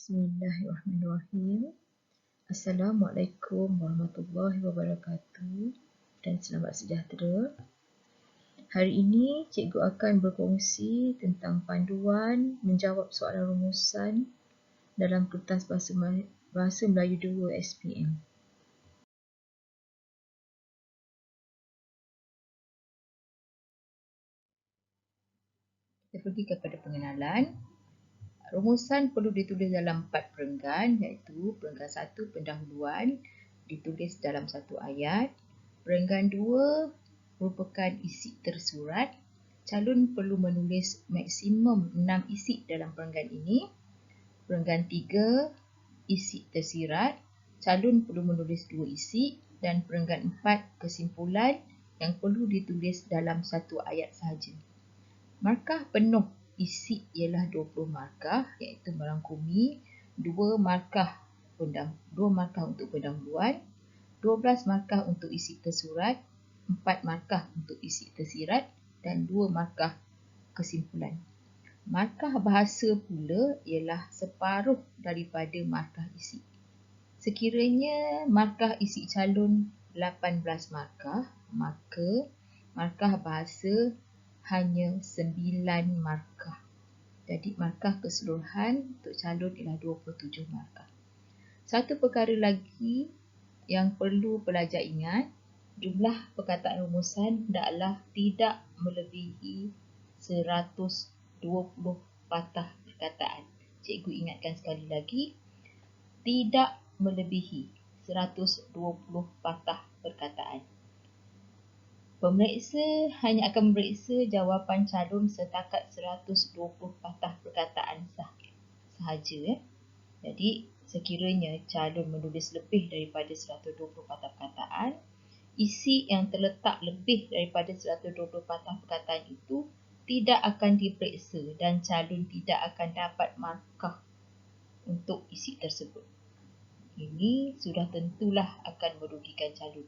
Bismillahirrahmanirrahim. Assalamualaikum warahmatullahi wabarakatuh dan selamat sejahtera. Hari ini cikgu akan berkongsi tentang panduan menjawab soalan rumusan dalam kertas Bahasa Melayu 2 SPM. Kita pergi kepada pengenalan. Rumusan perlu ditulis dalam 4 perenggan, iaitu perenggan 1 pendahuluan ditulis dalam satu ayat, perenggan 2 merupakan isi tersurat. Calon perlu menulis maksimum 6 isi dalam perenggan ini. Perenggan 3 isi tersirat, calon perlu menulis 2 isi, dan perenggan 4 kesimpulan yang perlu ditulis dalam satu ayat sahaja. Markah penuh isi ialah 20 markah, iaitu merangkumi 2 markah untuk pendahuluan, 12 markah untuk isi tersurat, 4 markah untuk isi tersirat dan 2 markah kesimpulan. Markah bahasa pula ialah separuh daripada markah isi. Sekiranya markah isi calon 18 markah, maka markah bahasa hanya 9 markah. Jadi markah keseluruhan untuk calon ialah 27 markah. Satu perkara lagi yang perlu pelajar ingat, jumlah perkataan rumusan hendaklah tidak melebihi 120 patah perkataan. Cikgu ingatkan sekali lagi, tidak melebihi 120 patah perkataan. Pemeriksa hanya akan memeriksa jawapan calon setakat 120 patah perkataan sahaja. Jadi, sekiranya calon menulis lebih daripada 120 patah perkataan, isi yang terletak lebih daripada 120 patah perkataan itu tidak akan diperiksa dan calon tidak akan dapat markah untuk isi tersebut. Ini sudah tentulah akan merugikan calon.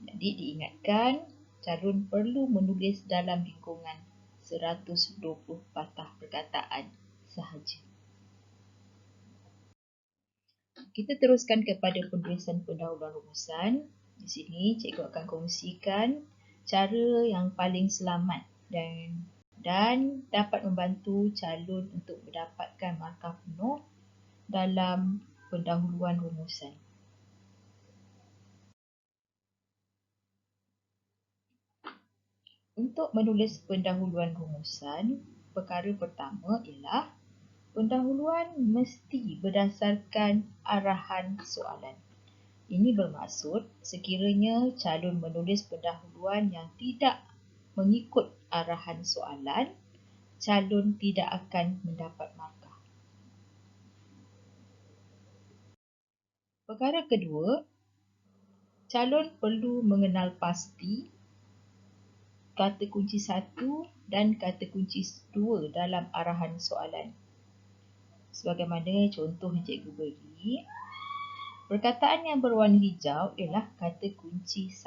Jadi, diingatkan, calon perlu menulis dalam lingkungan 120 patah perkataan sahaja. Kita teruskan kepada penulisan pendahuluan rumusan. Di sini cikgu akan kongsikan cara yang paling selamat dan dapat membantu calon untuk mendapatkan markah penuh dalam pendahuluan rumusan. Untuk menulis pendahuluan rumusan, perkara pertama ialah pendahuluan mesti berdasarkan arahan soalan. Ini bermaksud sekiranya calon menulis pendahuluan yang tidak mengikut arahan soalan, calon tidak akan mendapat markah. Perkara kedua, calon perlu mengenal pasti kata kunci 1 dan kata kunci 2 dalam arahan soalan. Sebagaimana contoh yang cikgu beri, perkataan yang berwarna hijau ialah kata kunci 1.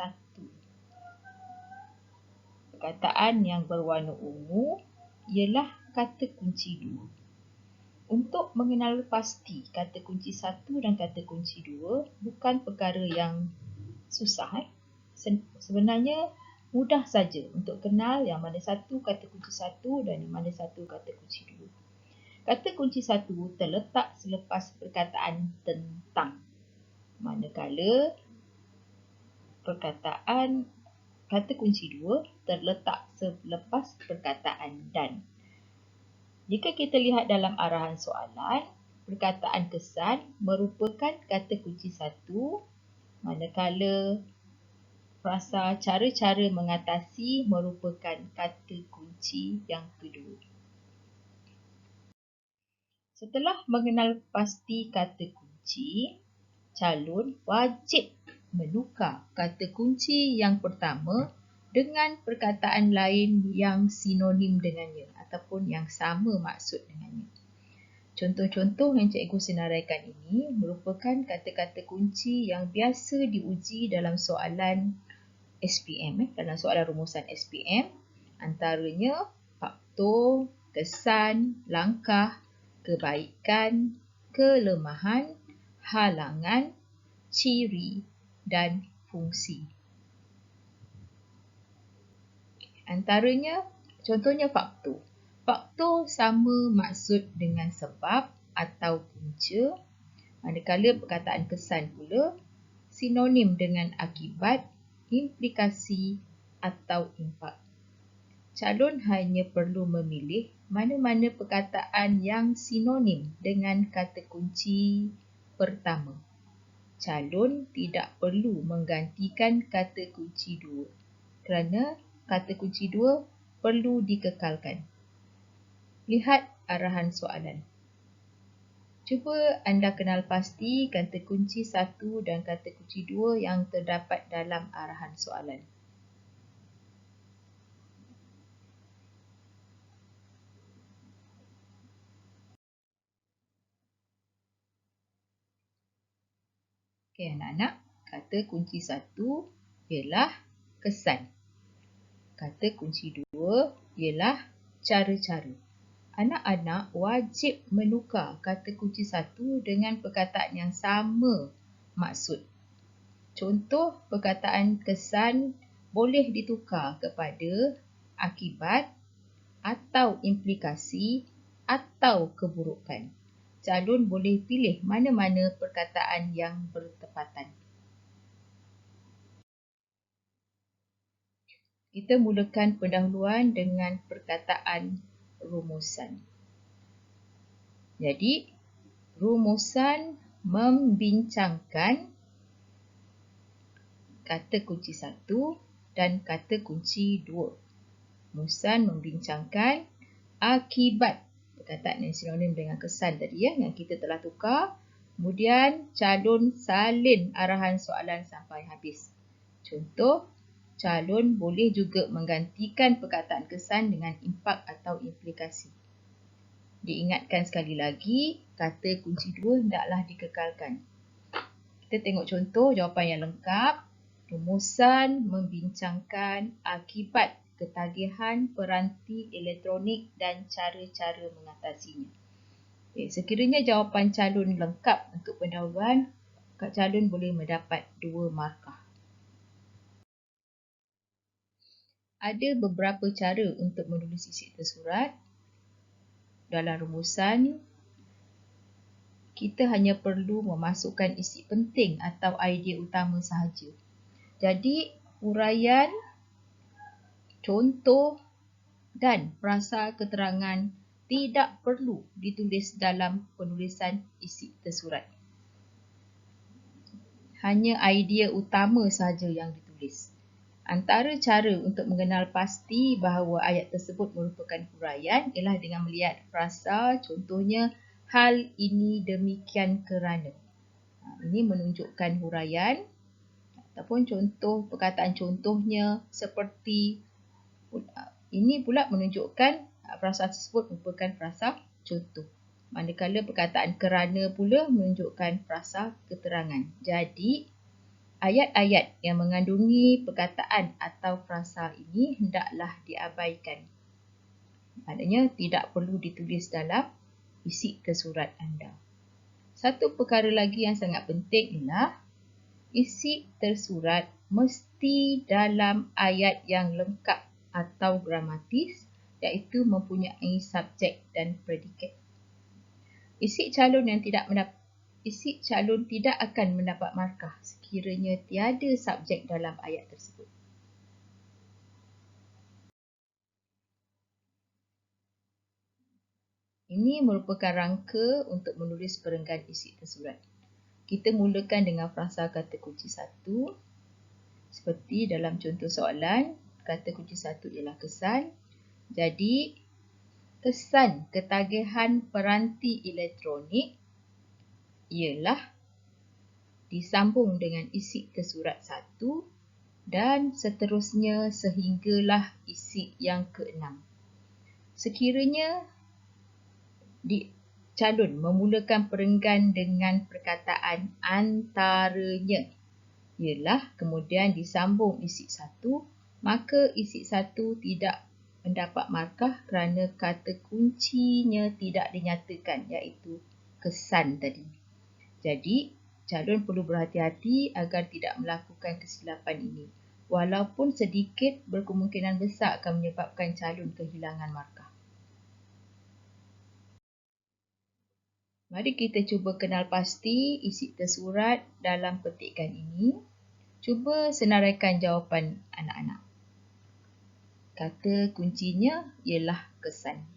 Perkataan yang berwarna ungu ialah kata kunci 2. Untuk mengenal pasti kata kunci 1 dan kata kunci 2 bukan perkara yang susah. Sebenarnya mudah saja untuk kenal yang mana satu kata kunci 1 dan yang mana satu kata kunci 2. Kata kunci 1 terletak selepas perkataan tentang, manakala kata kunci 2 terletak selepas perkataan dan. Jika kita lihat dalam arahan soalan, perkataan kesan merupakan kata kunci 1, manakala frasa cara-cara mengatasi merupakan kata kunci yang kedua. Setelah mengenal pasti kata kunci, calon wajib menukar kata kunci yang pertama dengan perkataan lain yang sinonim dengannya ataupun yang sama maksud dengannya. Contoh-contoh yang cikgu senaraikan ini merupakan kata-kata kunci yang biasa diuji dalam soalan SPM, dalam soalan rumusan SPM, antaranya faktor, kesan, langkah, kebaikan, kelemahan, halangan, ciri dan fungsi. Antaranya, contohnya faktor. Faktor sama maksud dengan sebab atau punca, manakala perkataan kesan pula sinonim dengan akibat, implikasi atau impak. Calon hanya perlu memilih mana-mana perkataan yang sinonim dengan kata kunci pertama. Calon tidak perlu menggantikan kata kunci dua kerana kata kunci dua perlu dikekalkan. Lihat arahan soalan. Cuba anda kenal pasti kata kunci 1 dan kata kunci 2 yang terdapat dalam arahan soalan. Okey anak-anak, kata kunci 1 ialah kesan. Kata kunci 2 ialah cara-cara. Anak-anak wajib menukar kata kunci 1 dengan perkataan yang sama maksud. Contoh perkataan kesan boleh ditukar kepada akibat atau implikasi atau keburukan. Calon boleh pilih mana-mana perkataan yang bertepatan. Kita mulakan pendahuluan dengan perkataan rumusan. Jadi, rumusan membincangkan kata kunci 1 dan kata kunci 2. Rumusan membincangkan akibat perkataan yang sinonim dengan kesan tadi yang kita telah tukar. Kemudian, calon salin arahan soalan sampai habis. Contoh, calon boleh juga menggantikan perkataan kesan dengan impak atau implikasi. Diingatkan sekali lagi, kata kunci 2 hendaklah dikekalkan. Kita tengok contoh jawapan yang lengkap. Rumusan membincangkan akibat ketagihan peranti elektronik dan cara-cara mengatasinya. Okay, sekiranya jawapan calon lengkap untuk pendahuluan, calon boleh mendapat 2 markah. Ada beberapa cara untuk menulis isi tersurat. Dalam rumusan, kita hanya perlu memasukkan isi penting atau idea utama sahaja. Jadi, huraian, contoh dan frasa keterangan tidak perlu ditulis dalam penulisan isi tersurat. Hanya idea utama sahaja yang ditulis. Antara cara untuk mengenal pasti bahawa ayat tersebut merupakan huraian ialah dengan melihat frasa, contohnya, hal ini demikian kerana. Ini menunjukkan huraian ataupun contoh perkataan contohnya seperti. Ini pula menunjukkan frasa tersebut merupakan frasa contoh. Manakala perkataan kerana pula menunjukkan frasa keterangan. Jadi, ayat-ayat yang mengandungi perkataan atau frasa ini hendaklah diabaikan. Maknanya tidak perlu ditulis dalam isi tersurat anda. Satu perkara lagi yang sangat penting ialah isi tersurat mesti dalam ayat yang lengkap atau gramatis, iaitu mempunyai subjek dan predikat. Isi calon tidak akan mendapat markah sekiranya tiada subjek dalam ayat tersebut. Ini merupakan rangka untuk menulis perenggan isi tersurat. Kita mulakan dengan frasa kata kunci 1. Seperti dalam contoh soalan, kata kunci 1 ialah kesan. Jadi, kesan ketagihan peranti elektronik ialah disambung dengan isi tersurat 1 dan seterusnya sehinggalah isi yang ke-6. Sekiranya calon memulakan perenggan dengan perkataan antaranya ialah kemudian disambung isi 1, maka isi 1 tidak mendapat markah kerana kata kuncinya tidak dinyatakan, iaitu kesan tadi. Jadi, calon perlu berhati-hati agar tidak melakukan kesilapan ini. Walaupun sedikit, berkemungkinan besar akan menyebabkan calon kehilangan markah. Mari kita cuba kenal pasti isi tersurat dalam petikan ini. Cuba senaraikan jawapan anak-anak. Kata kuncinya ialah kesan.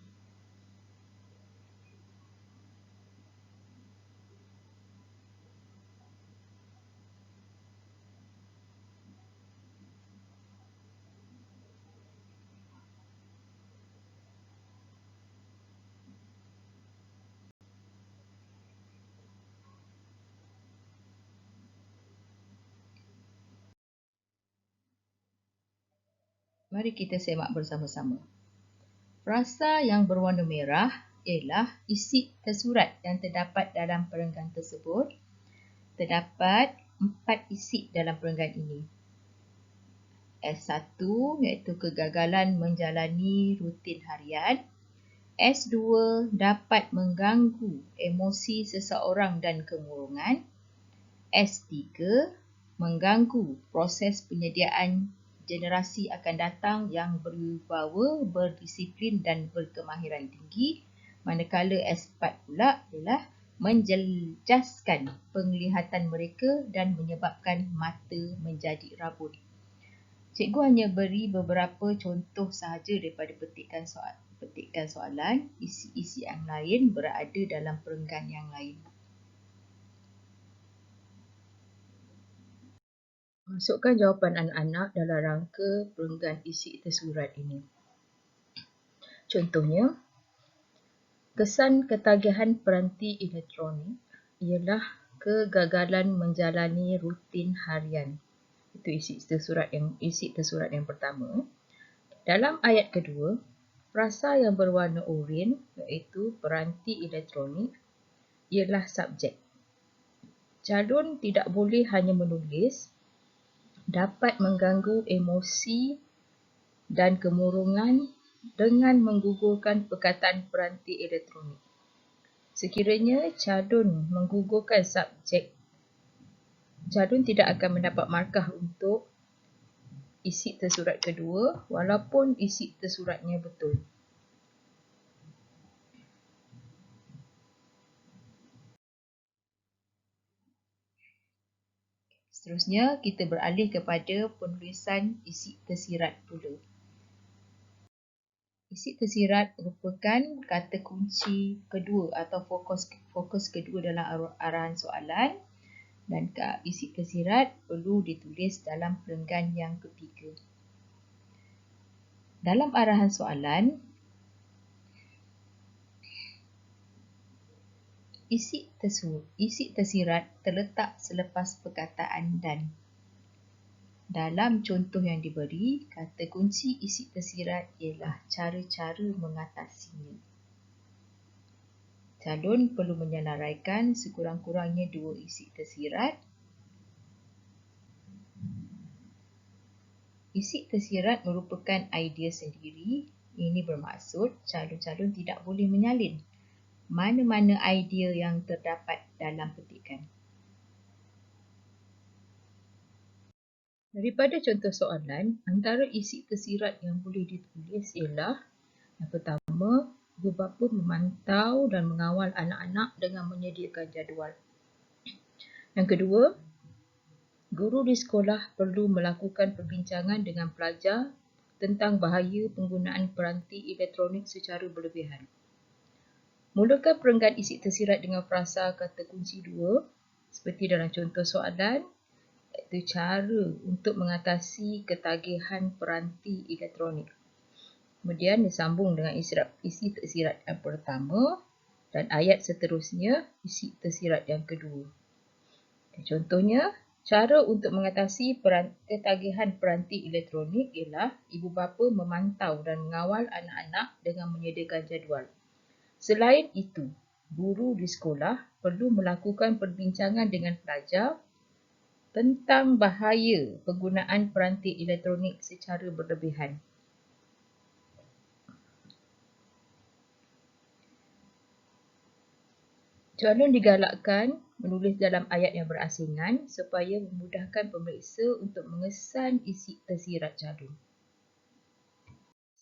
Mari kita semak bersama-sama. Frasa yang berwarna merah ialah isi tersurat yang terdapat dalam perenggan tersebut. Terdapat 4 isi dalam perenggan ini. S1 iaitu kegagalan menjalani rutin harian. S2 dapat mengganggu emosi seseorang dan kemurungan. S3 mengganggu proses penyediaan generasi akan datang yang berwibawa, berdisiplin dan berkemahiran tinggi. Manakala S4 pula ialah menjejaskan penglihatan mereka dan menyebabkan mata menjadi rabun. Cikgu hanya beri beberapa contoh sahaja daripada petikan soalan. Isi-isi yang lain berada dalam perenggan yang lain. Masukkan jawapan anak-anak dalam rangka perenggan isi tersurat ini. Contohnya, kesan ketagihan peranti elektronik ialah kegagalan menjalani rutin harian. Itu isi tersurat yang pertama. Dalam ayat kedua, frasa yang berwarna oranye iaitu peranti elektronik ialah subjek. Calon tidak boleh hanya menulis, dapat mengganggu emosi dan kemurungan dengan menggugurkan perkataan peranti elektronik. Sekiranya calon menggugurkan subjek, calon tidak akan mendapat markah untuk isi tersurat kedua walaupun isi tersuratnya betul. Seterusnya, kita beralih kepada penulisan isi tersirat pula. Isi tersirat merupakan kata kunci kedua atau fokus kedua dalam arahan soalan, dan isi tersirat perlu ditulis dalam perenggan yang ketiga. Dalam arahan soalan, isi tersirat terletak selepas perkataan dan. Dalam contoh yang diberi, kata kunci isi tersirat ialah cara-cara mengatasinya. Calon perlu menyenaraikan sekurang-kurangnya 2 isi tersirat. Isi tersirat merupakan idea sendiri. Ini bermaksud calon-calon tidak boleh menyalin mana-mana idea yang terdapat dalam petikan. Daripada contoh soalan, antara isi tersirat yang boleh ditulis ialah yang pertama, ibu bapa memantau dan mengawal anak-anak dengan menyediakan jadual. Yang kedua, guru di sekolah perlu melakukan perbincangan dengan pelajar tentang bahaya penggunaan peranti elektronik secara berlebihan. Mulakan perenggan isi tersirat dengan frasa kata kunci 2 seperti dalam contoh soalan, iaitu cara untuk mengatasi ketagihan peranti elektronik. Kemudian disambung dengan isi tersirat yang pertama dan ayat seterusnya isi tersirat yang kedua. Contohnya, cara untuk mengatasi ketagihan peranti elektronik ialah ibu bapa memantau dan mengawal anak-anak dengan menyediakan jadual. Selain itu, guru di sekolah perlu melakukan perbincangan dengan pelajar tentang bahaya penggunaan peranti elektronik secara berlebihan. Calon digalakkan menulis dalam ayat yang berasingan supaya memudahkan pemeriksa untuk mengesan isi tersirat calon.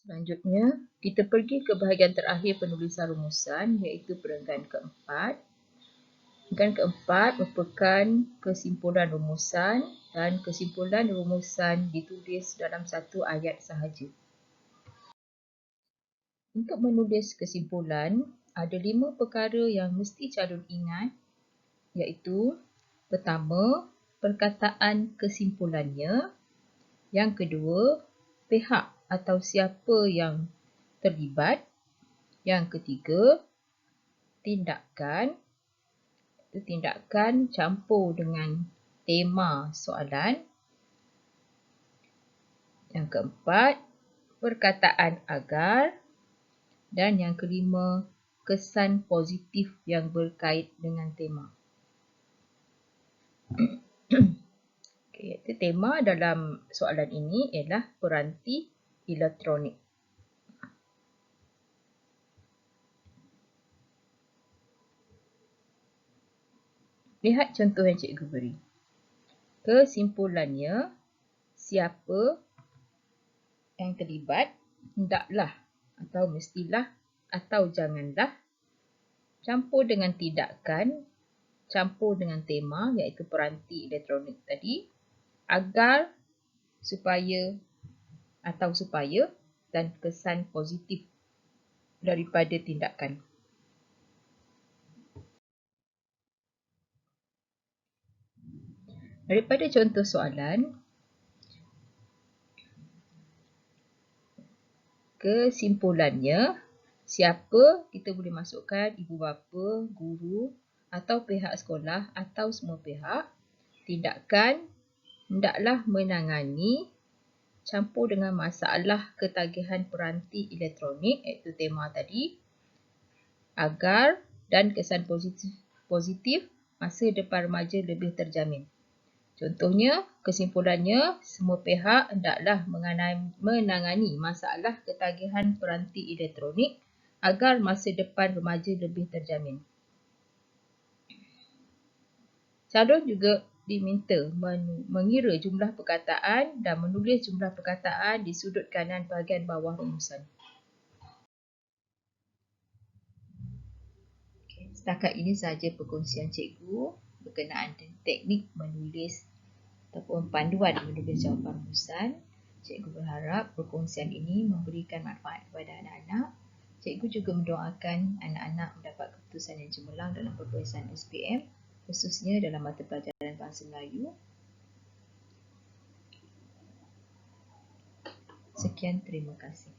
Selanjutnya, kita pergi ke bahagian terakhir penulisan rumusan iaitu perenggan keempat. Perenggan keempat merupakan kesimpulan rumusan dan kesimpulan rumusan ditulis dalam satu ayat sahaja. Untuk menulis kesimpulan, ada 5 perkara yang mesti calon ingat iaitu pertama, perkataan kesimpulannya. Yang kedua, pihak atau siapa yang terlibat. Yang ketiga, tindakan. Tindakan campur dengan tema soalan. Yang keempat, perkataan agar. Dan yang kelima, kesan positif yang berkait dengan tema. Okay, tema dalam soalan ini ialah peranti elektronik. Lihat contoh yang cikgu beri. Kesimpulannya, siapa yang terlibat, hendaklah atau mestilah atau janganlah, campur dengan tindakan, campur dengan tema iaitu peranti elektronik tadi, agar, supaya atau supaya dan kesan positif daripada tindakan. Daripada contoh soalan, kesimpulannya, siapa kita boleh masukkan ibu bapa, guru atau pihak sekolah atau semua pihak. Tindakan, hendaklah menangani, campur dengan masalah ketagihan peranti elektronik iaitu tema tadi, agar dan kesan positif masa depan remaja lebih terjamin. Contohnya, kesimpulannya, semua pihak hendaklah menangani masalah ketagihan peranti elektronik agar masa depan remaja lebih terjamin. Calon juga diminta mengira jumlah perkataan dan menulis jumlah perkataan di sudut kanan bahagian bawah rumusan. Setakat ini sahaja perkongsian cikgu berkenaan dengan teknik menulis ataupun panduan menulis jawapan rumusan. Cikgu berharap perkongsian ini memberikan manfaat kepada anak-anak. Cikgu juga mendoakan anak-anak mendapat keputusan yang cemerlang dalam peperiksaan SPM, khususnya dalam mata pelajaran Bahasa Melayu. Sekian, terima kasih.